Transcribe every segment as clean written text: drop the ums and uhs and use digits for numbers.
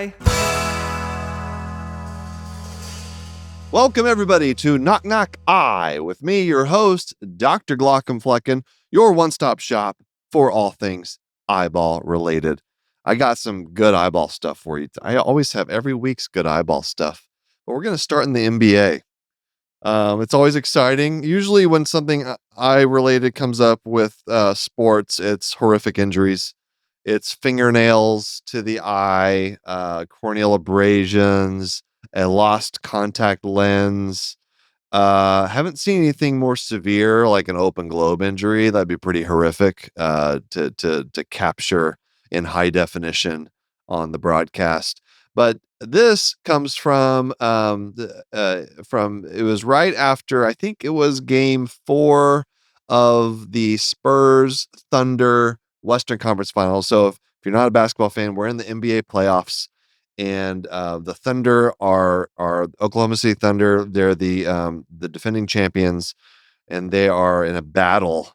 Bye. Welcome, everybody, to Knock Knock Eye with me, your host, Dr. Glockenflecken, your one-stop shop for all things eyeball related. I got some good eyeball stuff for you. I always have every week's good eyeball stuff, but we're going to start in the NBA. It's always exciting. Usually when something eye-related comes up with sports, it's horrific injuries. It's fingernails to the eye, corneal abrasions, a lost contact lens. Haven't seen anything more severe like an open globe injury. That'd be pretty horrific to capture in high definition on the broadcast. But this comes from it was right after, I think it was game 4 of the Spurs Thunder Western Conference Finals. So if you're not a basketball fan, we're in the NBA playoffs. And the Thunder are Oklahoma City Thunder. They're the defending champions, and they are in a battle.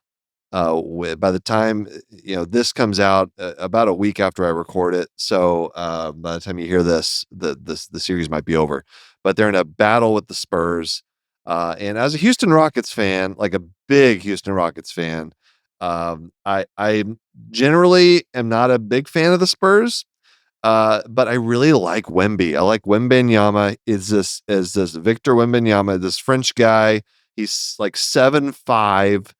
By the time this comes out, about a week after I record it, so by the time you hear this, the series might be over. But they're in a battle with the Spurs, and as a Houston Rockets fan, like a big Houston Rockets fan, I generally am not a big fan of the Spurs. But I really like Wemby. I like Wembanyama. Is this Victor Wembanyama, this French guy? He's like 7'5",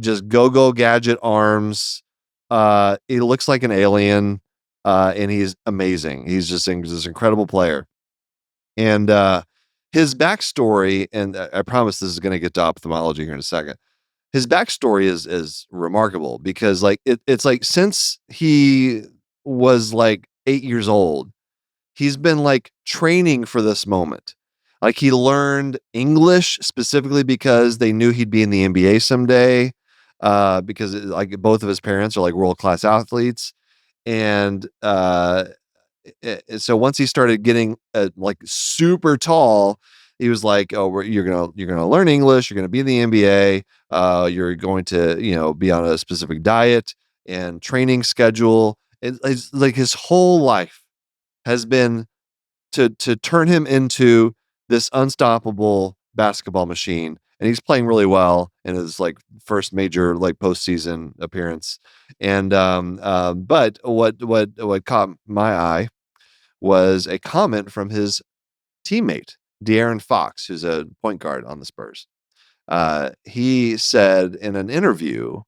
just go gadget arms. He looks like an alien, and he's amazing. He's just this incredible player. And his backstory, and I promise this is going to get to ophthalmology here in a second. His backstory is remarkable because it's like since he was like 8 years old, he's been like training for this moment. Like he learned English specifically because they knew he'd be in the NBA someday, because like both of his parents are like world-class athletes. And so once he started getting like super tall, he was like, "Oh, you're gonna learn English. You're gonna be in the NBA. You're going to be on a specific diet and training schedule." It's like his whole life has been to turn him into this unstoppable basketball machine, and he's playing really well in his like first major like postseason appearance. And but what caught my eye was a comment from his teammate, De'Aaron Fox, who's a point guard on the Spurs. He said in an interview,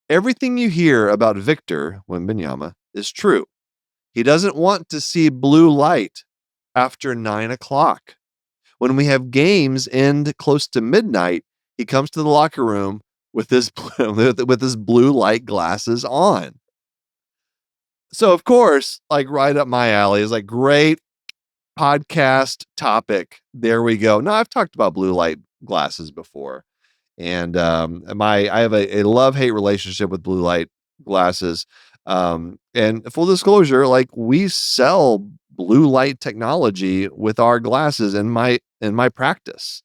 "Everything you hear about Victor Wembanyama is true. He doesn't want to see blue light after 9 o'clock. When we have games end close to midnight, he comes to the locker room with his with his blue light glasses on." So of course, like right up my alley is like, great podcast topic. There we go. Now I've talked about blue light glasses before, and I have a love-hate relationship with blue light glasses. And full disclosure, like we sell blue light technology with our glasses in my practice.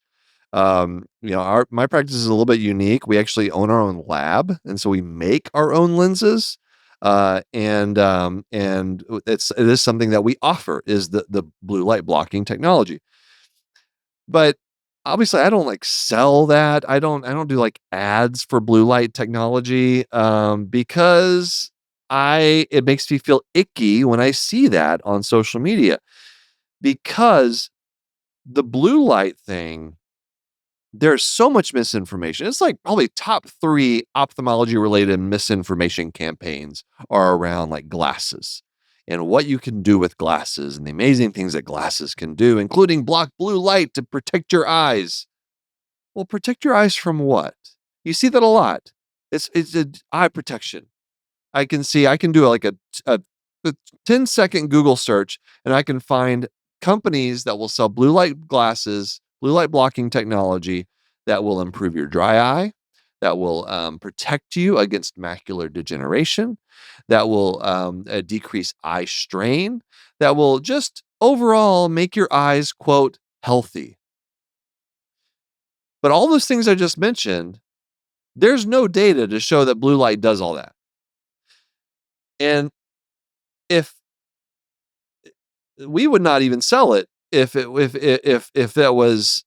My practice is a little bit unique. We actually own our own lab, and so we make our own lenses. And it is something that we offer, is the blue light blocking technology. But obviously I don't like sell that. I don't do like ads for blue light technology, because it makes me feel icky when I see that on social media, because the blue light thing, there's so much misinformation. It's like probably top 3 ophthalmology related misinformation campaigns are around like glasses and what you can do with glasses and the amazing things that glasses can do, including block blue light to protect your eyes. Well, protect your eyes from what? You see that a lot. It's an eye protection. I can do like a 10-second Google search, and I can find companies that will sell blue light glasses, blue light blocking technology that will improve your dry eye, that will protect you against macular degeneration, that will decrease eye strain, that will just overall make your eyes, quote, healthy. But all those things I just mentioned, there's no data to show that blue light does all that. And if we would not even sell it if that was,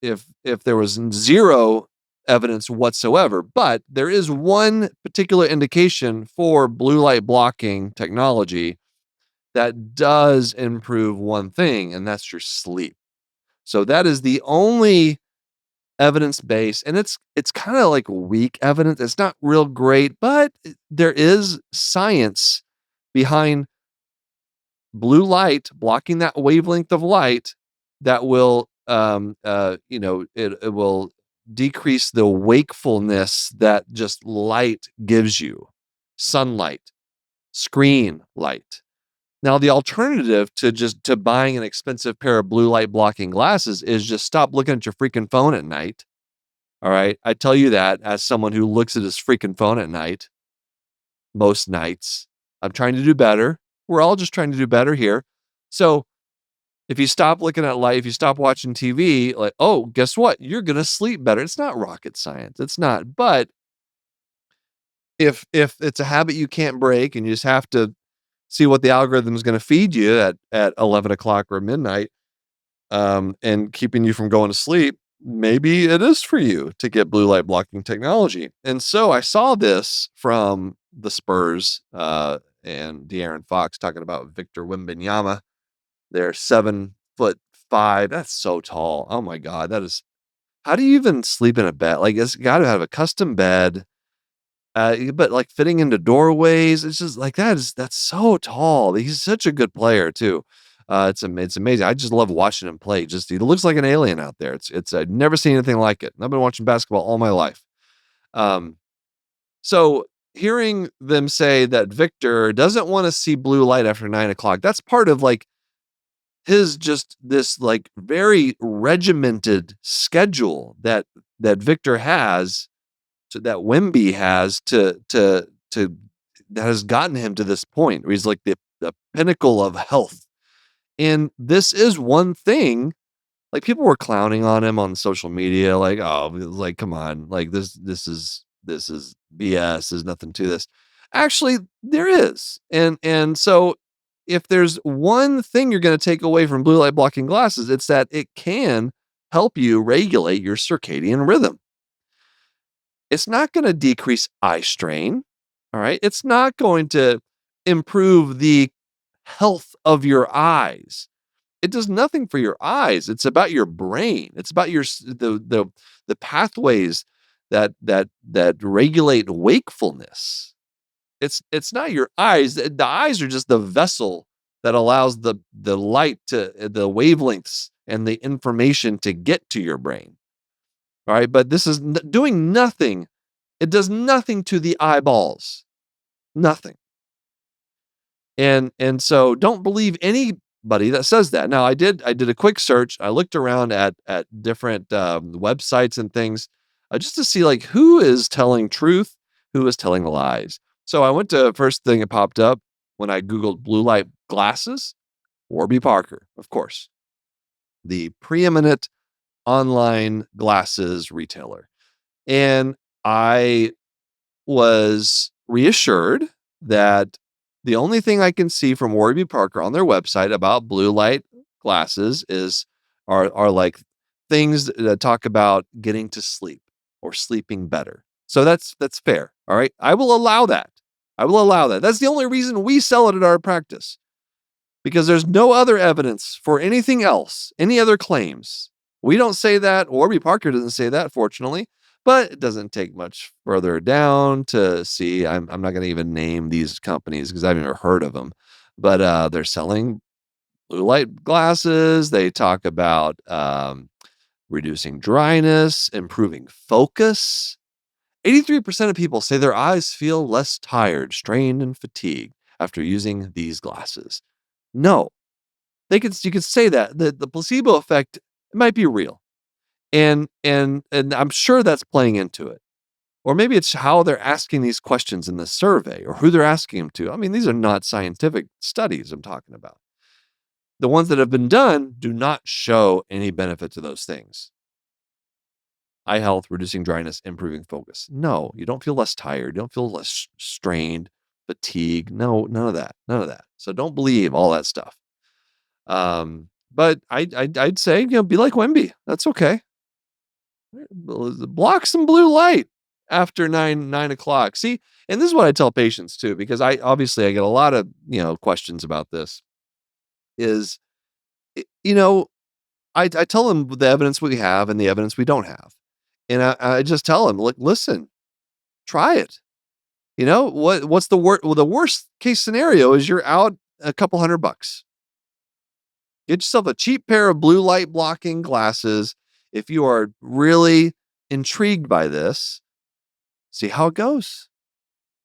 if there was zero evidence whatsoever. But there is one particular indication for blue light blocking technology that does improve one thing, and that's your sleep. So that is the only evidence base, and it's kind of like weak evidence. It's not real great, but there is science behind blue light blocking that wavelength of light that will it will decrease the wakefulness that just light gives you. Sunlight, screen light. Now, the alternative to buying an expensive pair of blue light blocking glasses is just stop looking at your freaking phone at night. All right. I tell you that as someone who looks at his freaking phone at night, most nights. I'm trying to do better. We're all just trying to do better here. So if you stop looking at light, if you stop watching TV, like, oh, guess what? You're going to sleep better. It's not rocket science. It's not. But if it's a habit you can't break and you just have to see what the algorithm is going to feed you at 11 o'clock or midnight, and keeping you from going to sleep, maybe it is for you to get blue light blocking technology. And so I saw this from the Spurs, and De'Aaron Fox talking about Victor Wembanyama. They're 7'5". That's so tall. Oh my God. That is, how do you even sleep in a bed? Like, it's got to have a custom bed. But like fitting into doorways, it's just like that's so tall. He's such a good player too. It's amazing. I just love watching him play. Just he looks like an alien out there. It's I've never seen anything like it. I've been watching basketball all my life. Um, so hearing them say that Victor doesn't want to see blue light after 9 o'clock, that's part of like his just this like very regimented schedule that Victor has that Wemby has to that has gotten him to this point where he's like the pinnacle of health. And this is one thing, like people were clowning on him on social media, like, oh, like, come on, like this is BS. There's nothing to this. Actually, there is. And so if there's one thing you're going to take away from blue light blocking glasses, it's that it can help you regulate your circadian rhythm. It's not going to decrease eye strain. All right. It's not going to improve the health of your eyes. It does nothing for your eyes. It's about your brain. It's about the pathways that regulate wakefulness. It's not your eyes. The eyes are just the vessel that allows the light to the wavelengths and the information to get to your brain. All right, but this is doing nothing. It does nothing to the eyeballs. Nothing. And so don't believe anybody that says that. Now I did a quick search. I looked around at different websites and things, just to see like who is telling truth, who is telling lies. So I went to first thing that popped up when I googled blue light glasses, Warby Parker, of course, the preeminent online glasses retailer. And I was reassured that the only thing I can see from Warby Parker on their website about blue light glasses are like things that talk about getting to sleep or sleeping better. So that's fair. All right. I will allow that. I will allow that. That's the only reason we sell it at our practice, because there's no other evidence for anything else, any other claims. We don't say that. Warby Parker doesn't say that, fortunately, but it doesn't take much further down to see. I'm not going to even name these companies because I've never heard of them, but they're selling blue light glasses. They talk about reducing dryness, improving focus. 83% of people say their eyes feel less tired, strained, and fatigued after using these glasses. No, you could say that the placebo effect might be real, and I'm sure that's playing into it. Or maybe it's how they're asking these questions in the survey or who they're asking them to. I mean, these are not scientific studies I'm talking about. The ones that have been done do not show any benefit to those things. Eye health, reducing dryness, improving focus. No, you don't feel less tired. You don't feel less strained, fatigue. No, none of that. None of that. So don't believe all that stuff. But I'd say, be like Wemby. That's okay. Block some blue light after 9 o'clock. See, and this is what I tell patients too, because I get a lot of, questions about this is, you know, I tell them the evidence we have and the evidence we don't have. And I just tell them, like, listen, try it. What's the worst? Well, the worst case scenario is you're out a couple $100. Get yourself a cheap pair of blue light blocking glasses. If you are really intrigued by this, see how it goes.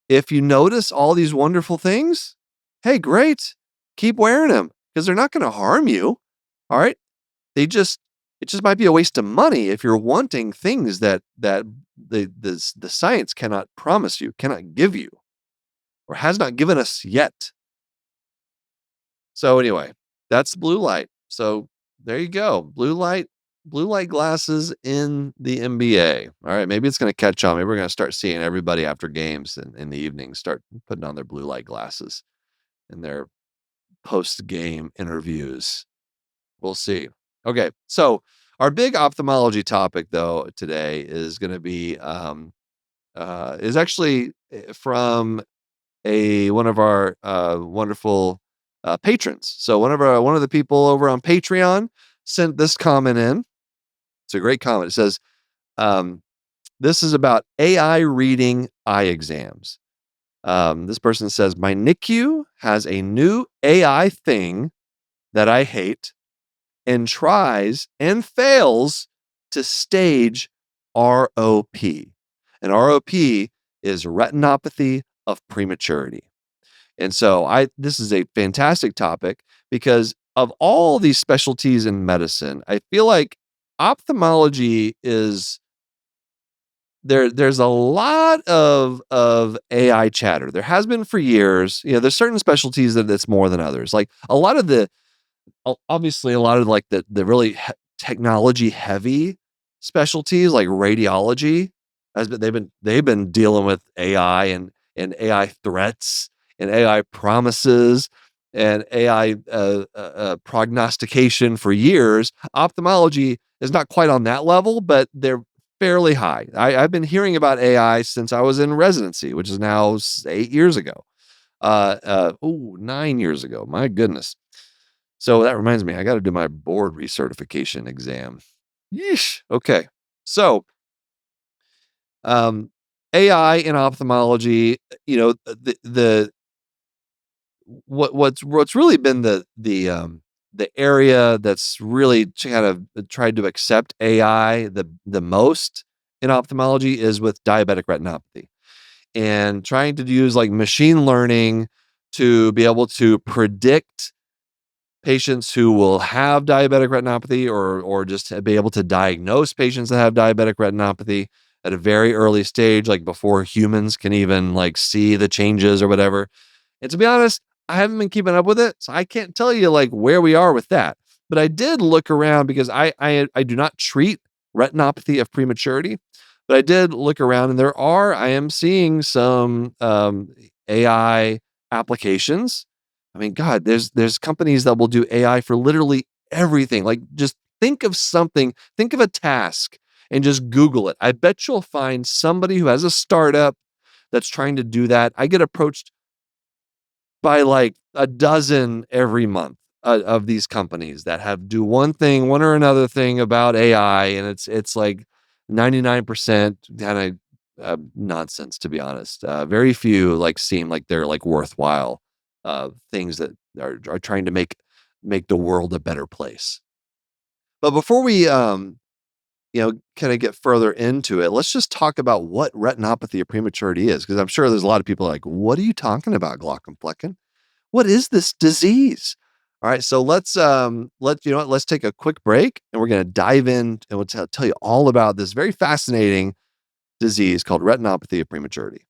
If you notice all these wonderful things, hey, great. Keep wearing them because they're not going to harm you. All right. It just might be a waste of money if you're wanting things that the science cannot promise you, cannot give you, or has not given us yet. So anyway, that's blue light. So there you go. Blue light glasses in the NBA. All right, maybe it's going to catch on. Maybe we're going to start seeing everybody after games in the evening start putting on their blue light glasses in their post-game interviews. We'll see. Okay, so our big ophthalmology topic though today is going to be is actually from one of our wonderful patrons. So one of the people over on Patreon sent this comment in. It's a great comment. It says, this is about AI reading eye exams. This person says, my NICU has a new AI thing that I hate and tries and fails to stage ROP. And ROP is retinopathy of prematurity. And so this is a fantastic topic because of all these specialties in medicine, I feel like ophthalmology is there's a lot of AI chatter. There has been for years. There's certain specialties that's more than others. Like a lot of like the really technology heavy specialties like radiology they've been dealing with AI and AI threats and AI promises and AI prognostication for years. Ophthalmology is not quite on that level, but they're fairly high. I've been hearing about AI since I was in residency, which is now 8 years ago. 9 years ago. My goodness. So that reminds me, I got to do my board recertification exam. Yeesh. Okay. So, AI in ophthalmology, what's really been the area that's really kind of tried to accept AI the most in ophthalmology is with diabetic retinopathy and trying to use like machine learning to be able to predict patients who will have diabetic retinopathy or just be able to diagnose patients that have diabetic retinopathy at a very early stage, like before humans can even like see the changes or whatever. And to be honest, I haven't been keeping up with it, so I can't tell you like where we are with that. But I did look around because I do not treat retinopathy of prematurity, but I did look around and I am seeing some AI applications. I mean, God, there's companies that will do AI for literally everything. Like just think of a task and just Google it. I bet you'll find somebody who has a startup that's trying to do that. I get approached by like a dozen every month of these companies that do one or another thing about AI, and it's like 99% kind of nonsense, to be honest. Very few like seem like they're like worthwhile things that are trying to make the world a better place. But before we kind of get further into it, let's just talk about what retinopathy of prematurity is, because I'm sure there's a lot of people like, what are you talking about, Glaucom Flecken? What is this disease? All right, so let's take a quick break, and we're going to dive in and we'll tell you all about this very fascinating disease called retinopathy of prematurity.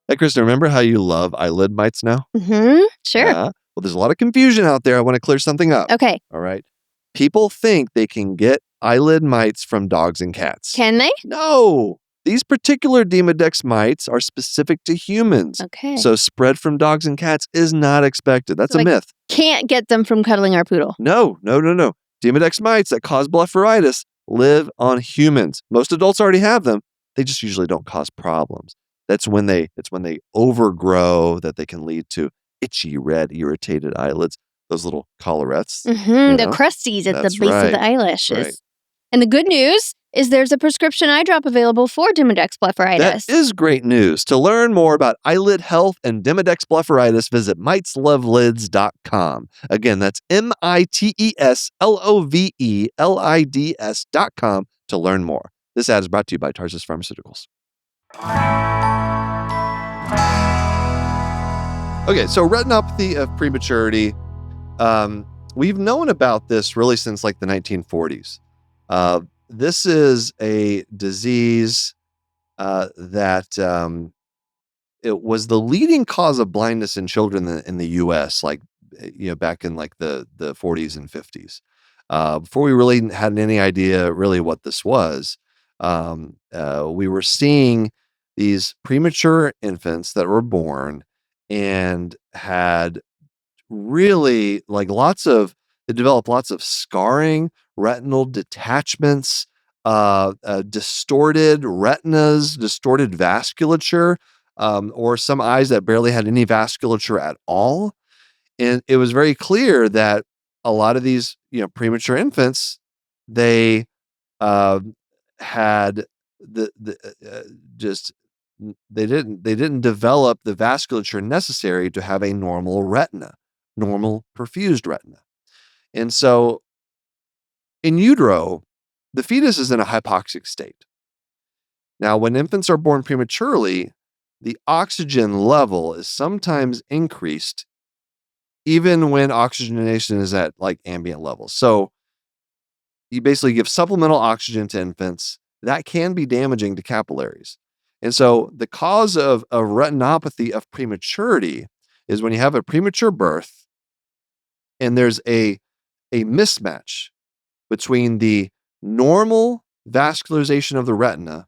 Hey, Kristen, remember how you love eyelid mites now? Mm-hmm. Sure. Yeah. Well, there's a lot of confusion out there. I want to clear something up. Okay. All right. People think they can get eyelid mites from dogs and cats. Can they? No. These particular Demodex mites are specific to humans. Okay. So spread from dogs and cats is not expected. That's a myth. Can't get them from cuddling our poodle. No. Demodex mites that cause blepharitis live on humans. Most adults already have them. They just usually don't cause problems. It's when they overgrow that they can lead to itchy, red, irritated eyelids. Those little collarettes. The crusties at the base of the eyelashes. Right. And the good news is there's a prescription eye drop available for Demodex blepharitis. That is great news. To learn more about eyelid health and Demodex blepharitis, visit miteslovelids.com. Again, that's miteslovelids.com to learn more. This ad is brought to you by Tarsus Pharmaceuticals. Okay, so retinopathy of prematurity. We've known about this really since like the 1940s. This is a disease that it was the leading cause of blindness in children in the U.S. Back in like the 40s and 50s. Before we really had any idea really what this was, we were seeing these premature infants that were born and had really they developed lots of scarring, retinal detachments, distorted retinas, distorted vasculature, or some eyes that barely had any vasculature at all. And it was very clear that a lot of these, premature infants, they had just they didn't develop the vasculature necessary to have a normal retina, normal perfused retina. And so in utero, the fetus is in a hypoxic state. Now, when infants are born prematurely, the oxygen level is sometimes increased even when oxygenation is at like ambient levels. So you basically give supplemental oxygen to infants. That can be damaging to capillaries. And so the cause of retinopathy of prematurity is when you have a premature birth and there's a mismatch between the normal vascularization of the retina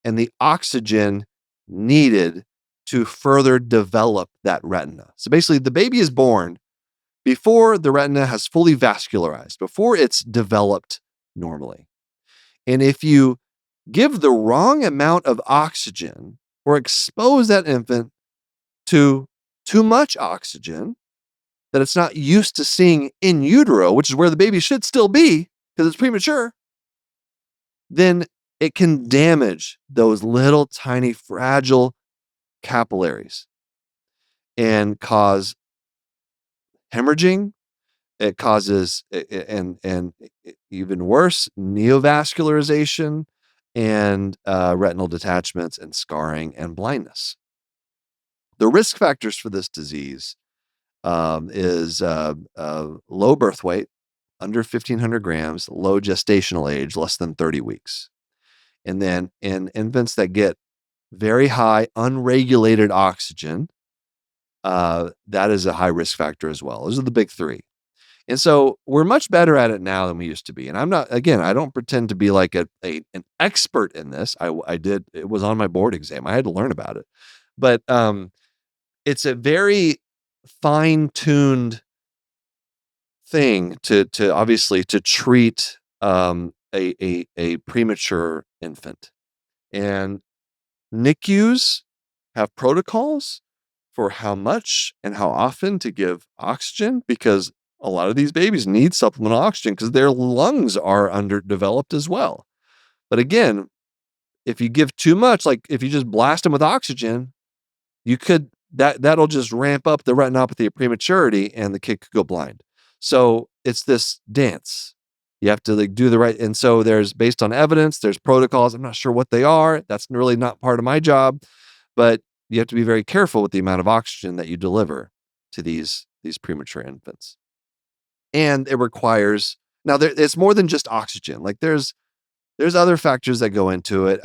and the oxygen needed to further develop that retina. So basically, the baby is born before the retina has fully vascularized, before it's developed normally. And if you give the wrong amount of oxygen or expose that infant to too much oxygen that it's not used to seeing in utero, which is where the baby should still be because it's premature, then it can damage those little tiny fragile capillaries and cause hemorrhaging. It causes and even worse, neovascularization and retinal detachments and scarring and blindness. The risk factors for this disease is low birth weight, under 1,500 grams, low gestational age, less than 30 weeks. And then in infants that get very high unregulated oxygen, that is a high risk factor as well. Those are the big three. And so we're much better at it now than we used to be. And I don't pretend to be like an expert in this. It was on my board exam. I had to learn about it. But it's a very fine-tuned thing to obviously to treat a premature infant. And NICUs have protocols for how much and how often to give oxygen because a lot of these babies need supplemental oxygen because their lungs are underdeveloped as well. But again, if you give too much, like if you just blast them with oxygen, that'll just ramp up the retinopathy of prematurity and the kid could go blind. So it's this dance. You have to do the right. And so there's based on evidence, there's protocols. I'm not sure what they are. That's really not part of my job, but you have to be very careful with the amount of oxygen that you deliver to these premature infants. And it requires, it's more than just oxygen. Like there's other factors that go into it,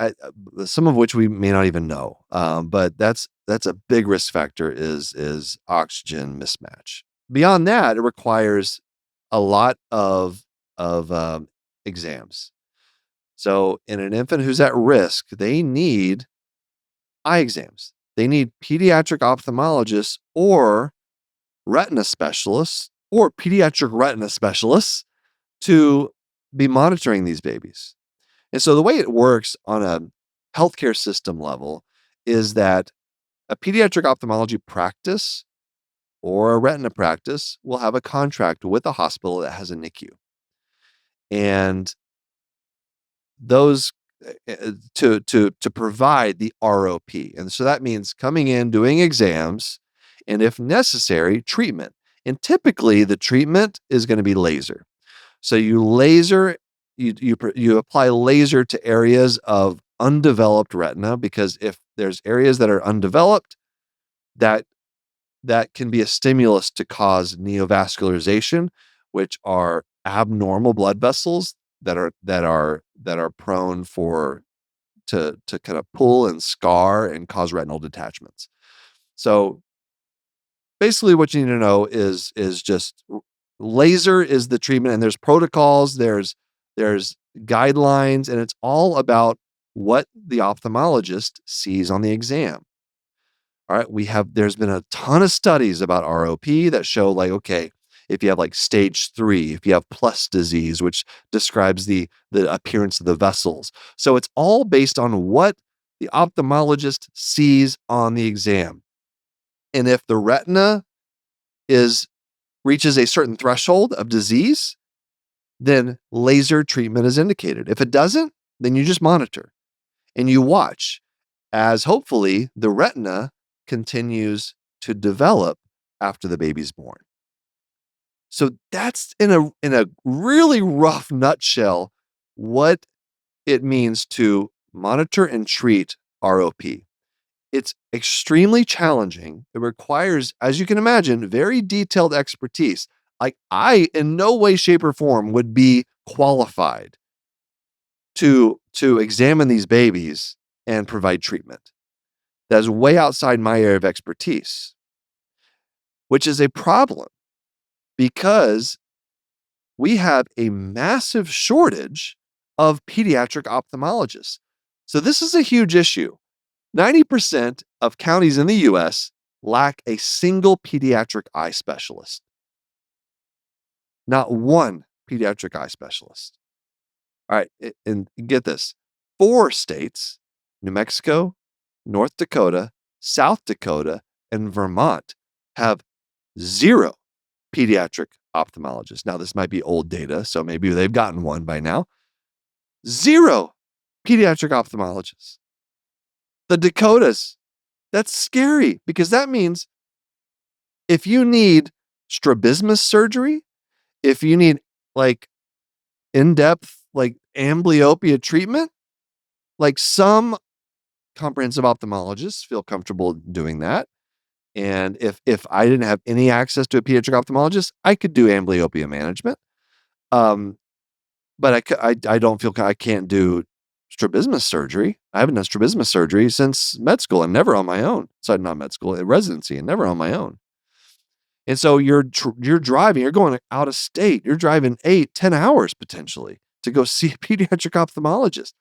some of which we may not even know. But that's a big risk factor is oxygen mismatch. Beyond that, it requires a lot of exams. So in an infant who's at risk, they need eye exams. They need pediatric ophthalmologists or retina specialists or pediatric retina specialists to be monitoring these babies. And so the way it works on a healthcare system level is that a pediatric ophthalmology practice or a retina practice will have a contract with a hospital that has a NICU. And those to provide the ROP. And so that means coming in, doing exams, and if necessary, treatment. And typically the treatment is going to be laser. So you apply laser to areas of undeveloped retina, because if there's areas that are undeveloped, that can be a stimulus to cause neovascularization, which are abnormal blood vessels that are prone to kind of pull and scar and cause retinal detachments. So basically what you need to know is just laser is the treatment, and there's protocols, there's guidelines, and it's all about what the ophthalmologist sees on the exam. All right, there's been a ton of studies about ROP that show, like, okay, if you have like stage 3, if you have plus disease, which describes the appearance of the vessels. So it's all based on what the ophthalmologist sees on the exam. And if the retina reaches a certain threshold of disease, then laser treatment is indicated. If it doesn't, then you just monitor and you watch as hopefully the retina continues to develop after the baby's born. So that's in a really rough nutshell what it means to monitor and treat ROP. It's extremely challenging. It requires, as you can imagine, very detailed expertise. Like, I in no way, shape, or form would be qualified to examine these babies and provide treatment. That's way outside my area of expertise, which is a problem because we have a massive shortage of pediatric ophthalmologists. So this is a huge issue. 90% of counties in the US lack a single pediatric eye specialist. Not one pediatric eye specialist. All right, and get this. 4 states, New Mexico, North Dakota, South Dakota, and Vermont, have 0 pediatric ophthalmologists. Now, this might be old data, so maybe they've gotten one by now. 0 pediatric ophthalmologists. The Dakotas, that's scary, because that means if you need strabismus surgery, if you need like in-depth like amblyopia treatment, like some comprehensive ophthalmologists feel comfortable doing that. And if I didn't have any access to a pediatric ophthalmologist, I could do amblyopia management. But I don't feel I can't do strabismus surgery. I haven't done strabismus surgery since med school and never on my own. Sorry, not med school, residency, and never on my own. And so you're driving, you're going out of state. You're driving 8-10 hours potentially to go see a pediatric ophthalmologist.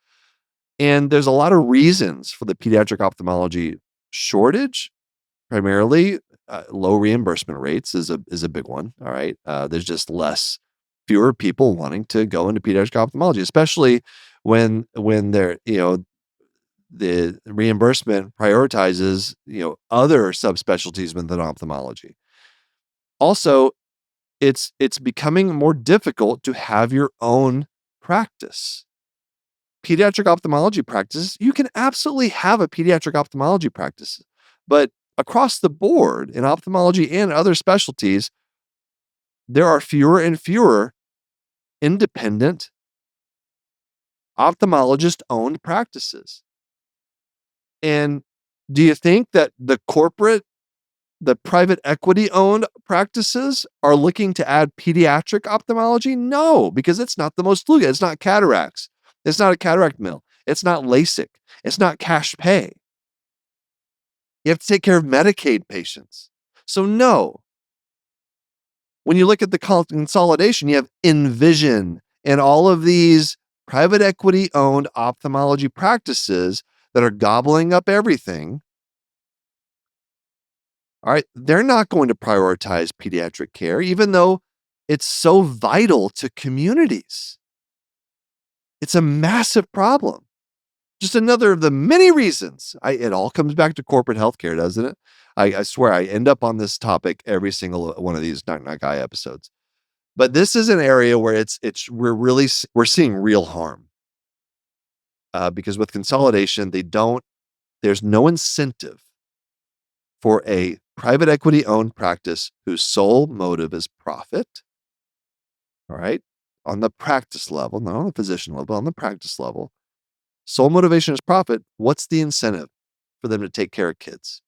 And there's a lot of reasons for the pediatric ophthalmology shortage. Primarily, low reimbursement rates is a big one. All right, there's just fewer people wanting to go into pediatric ophthalmology, especially when they're the reimbursement prioritizes other subspecialties within ophthalmology. Also, it's becoming more difficult to have your own practice. Pediatric ophthalmology practices, you can absolutely have a pediatric ophthalmology practice, but across the board in ophthalmology and other specialties, there are fewer and fewer independent ophthalmologist-owned practices. And do you think that the private equity-owned practices are looking to add pediatric ophthalmology? No, because it's not the most lucrative. It's not cataracts. It's not a cataract mill. It's not LASIK. It's not cash pay. You have to take care of Medicaid patients. So no. When you look at the consolidation, you have Envision and all of these private equity owned ophthalmology practices that are gobbling up everything, all right, they're not going to prioritize pediatric care, even though it's so vital to communities. It's a massive problem. Just another of the many reasons. It all comes back to corporate healthcare, doesn't it? I swear I end up on this topic every single one of these Knock Knock Guy episodes. But this is an area where we're seeing real harm because with consolidation, there's no incentive for a private equity owned practice whose sole motive is profit. All right. On the practice level, not on the physician level, but on the practice level, sole motivation is profit. What's the incentive for them to take care of kids?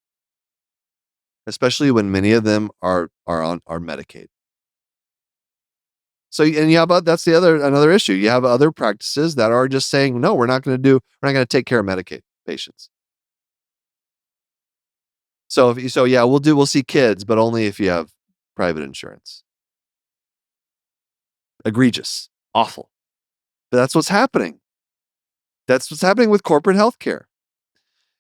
Especially when many of them are Medicaid. So, and that's another issue. You have other practices that are just saying, no, we're not going to take care of Medicaid patients. So we'll see kids, but only if you have private insurance. Egregious, awful. But that's what's happening. That's what's happening with corporate healthcare.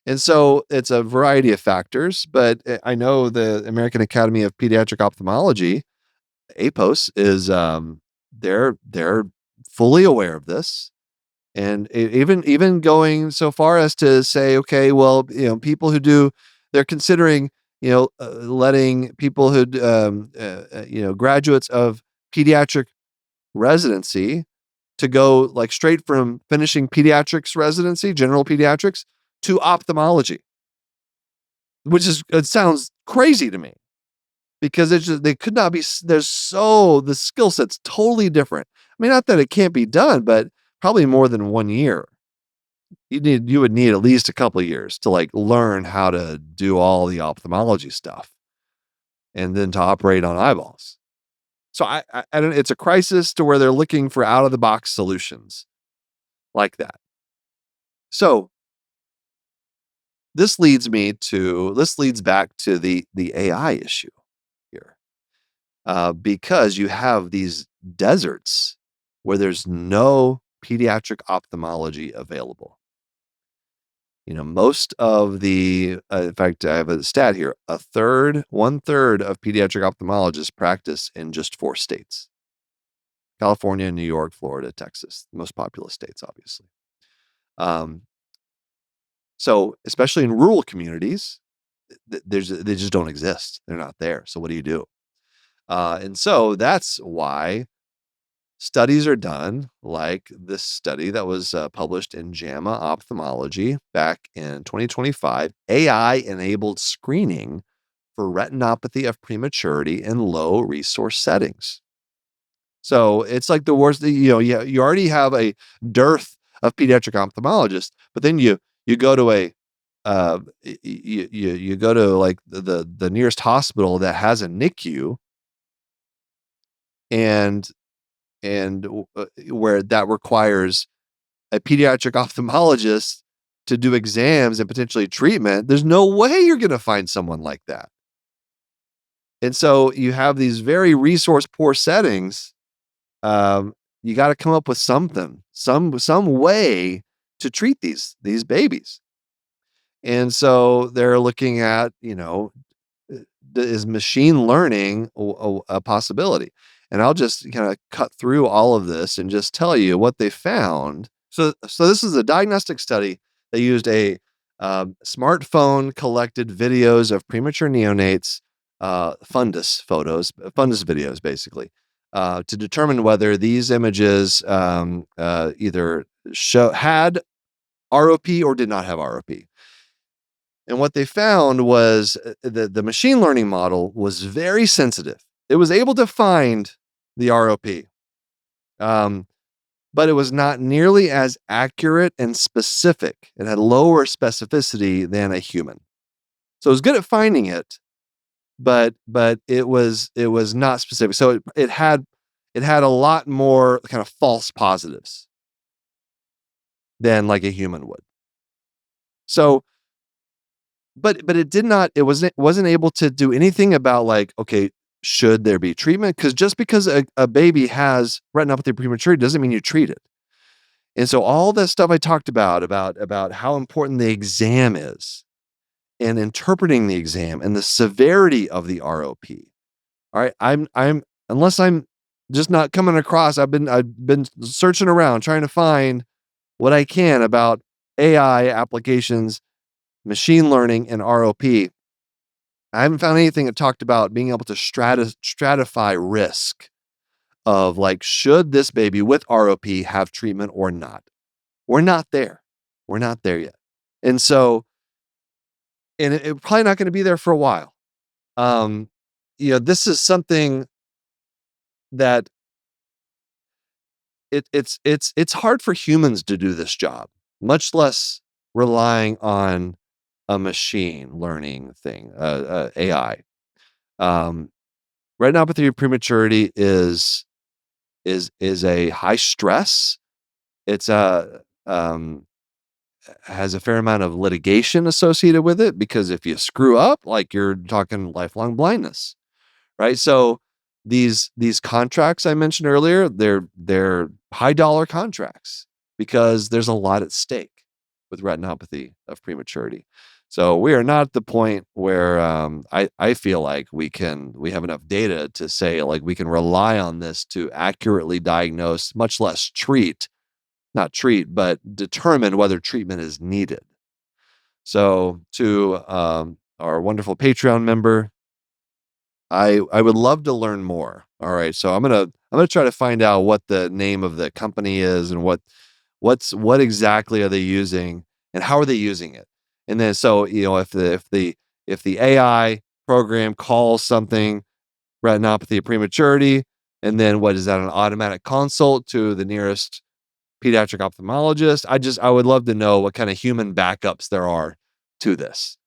And so it's a variety of factors, but I know the American Academy of Pediatric Ophthalmology, APOS, is they're fully aware of this, and even going so far as to say, okay, well, people who they're considering, letting people who, graduates of pediatric residency to go like straight from finishing pediatrics residency, general pediatrics, to ophthalmology, it sounds crazy to me because they could not be. The skill set's totally different. I mean, not that it can't be done, but probably more than 1 year. You would need at least a couple of years to like learn how to do all the ophthalmology stuff and then to operate on eyeballs. So I don't, it's a crisis to where they're looking for out of the box solutions like that. So this leads back to the AI issue here, because you have these deserts where there's no pediatric ophthalmology available. Most of in fact, I have a stat here, 1/3 of pediatric ophthalmologists practice in just 4 states: California, New York, Florida, Texas, the most populous states, obviously. So especially in rural communities, they just don't exist. They're not there. So what do you do? And so that's why studies are done, like this study that was published in JAMA Ophthalmology back in 2025, AI-enabled screening for retinopathy of prematurity in low resource settings. So it's like the worst. You already have a dearth of pediatric ophthalmologists, but then you go to you go to like the nearest hospital that has a NICU, and where that requires a pediatric ophthalmologist to do exams and potentially treatment. There's no way you're going to find someone like that. And so you have these very resource poor settings. You got to come up with something, some way to treat these babies. And so they're looking at, is machine learning a possibility? And I'll just kind of cut through all of this and just tell you what they found. So this is a diagnostic study. They used a smartphone collected videos of premature neonates, fundus videos, basically, to determine whether these images either had ROP or did not have ROP. And what they found was the machine learning model was very sensitive. It was able to find the ROP, but it was not nearly as accurate and specific. It had lower specificity than a human. So it was good at finding it, but it was not specific. So it had a lot more kind of false positives than like a human would. So but it wasn't able to do anything about like, okay, should there be treatment? Because just because a baby has retinopathy prematurity doesn't mean you treat it. And so all that stuff I talked about how important the exam is and interpreting the exam and the severity of the ROP. All right. I'm unless I'm just not coming across, I've been searching around trying to find what I can about AI applications, machine learning, and ROP. I haven't found anything that talked about being able to stratify risk of like, should this baby with ROP have treatment or not? We're not there. We're not there yet. And so, and it's probably not going to be there for a while. This is something that it's hard for humans to do this job, much less relying on a machine learning thing, AI. Retinopathy of prematurity is a high stress. It's has a fair amount of litigation associated with it, because if you screw up, like, you're talking lifelong blindness, right? So these contracts I mentioned earlier, they're high dollar contracts because there's a lot at stake with retinopathy of prematurity. So we are not at the point where I feel like we have enough data to say, like, we can rely on this to accurately diagnose, much less not treat, but determine whether treatment is needed. So to our wonderful Patreon member, I would love to learn more. All right. So I'm gonna try to find out what the name of the company is and what exactly are they using and how are they using it. And then, so, if the AI program calls something retinopathy of prematurity, and then what is that, an automatic consult to the nearest pediatric ophthalmologist? I would love to know what kind of human backups there are to this.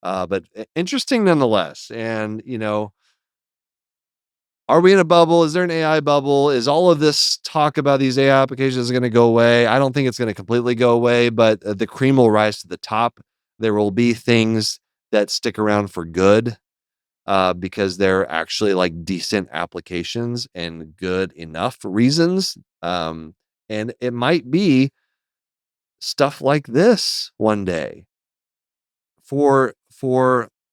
But interesting nonetheless. And, are we in a bubble? Is there an AI bubble? Is all of this talk about these AI applications going to go away? I don't think it's going to completely go away, but the cream will rise to the top. There will be things that stick around for good, because they're actually like decent applications and good enough reasons. And it might be stuff like this one day for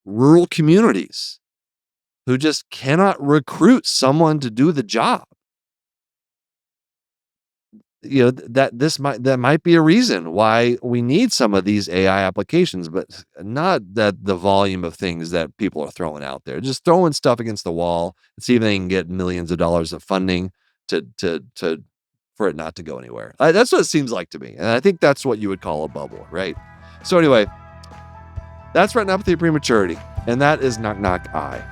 rural communities who just cannot recruit someone to do the job. That might be a reason why we need some of these AI applications, but not that the volume of things that people are throwing out there. Just throwing stuff against the wall and see if they can get millions of dollars of funding to for it not to go anywhere. That's what it seems like to me, and I think that's what you would call a bubble, right? So anyway, that's retinopathy of prematurity, and that is Knock Knock Eye.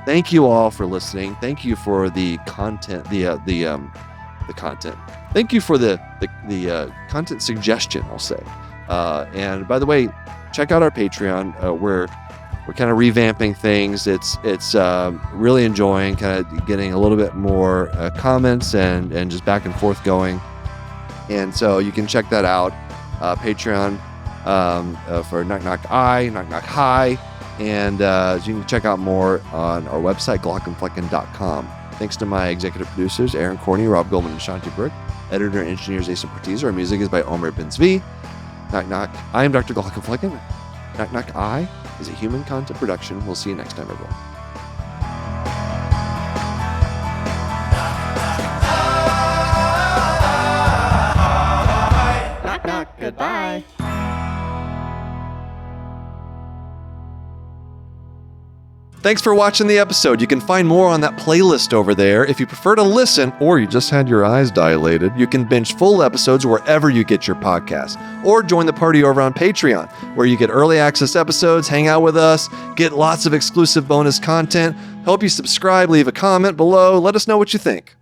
Thank you all for listening. Thank you for the content, the content. Thank you for the content suggestion, I'll say. And by the way, check out our Patreon. We're kind of revamping things. It's really enjoying kind of getting a little bit more comments and just back and forth going. And so you can check that out. Patreon for Knock Knock Eye, Knock Knock High. And you can check out more on our website, glockenflecken.com. Thanks to my executive producers, Aaron Corney, Rob Goldman, and Shanti Burke. Editor and engineers, Asa Pertiz. Our music is by Omer Benzvi. Knock Knock. I am Dr. Glockenflecken. Knock Knock I is a human content production. We'll see you next time, everyone. Knock, knock. Goodbye. Thanks for watching the episode. You can find more on that playlist over there. If you prefer to listen, or you just had your eyes dilated, you can binge full episodes wherever you get your podcasts, or join the party over on Patreon, where you get early access episodes, hang out with us, get lots of exclusive bonus content. Hope you subscribe, leave a comment below. Let us know what you think.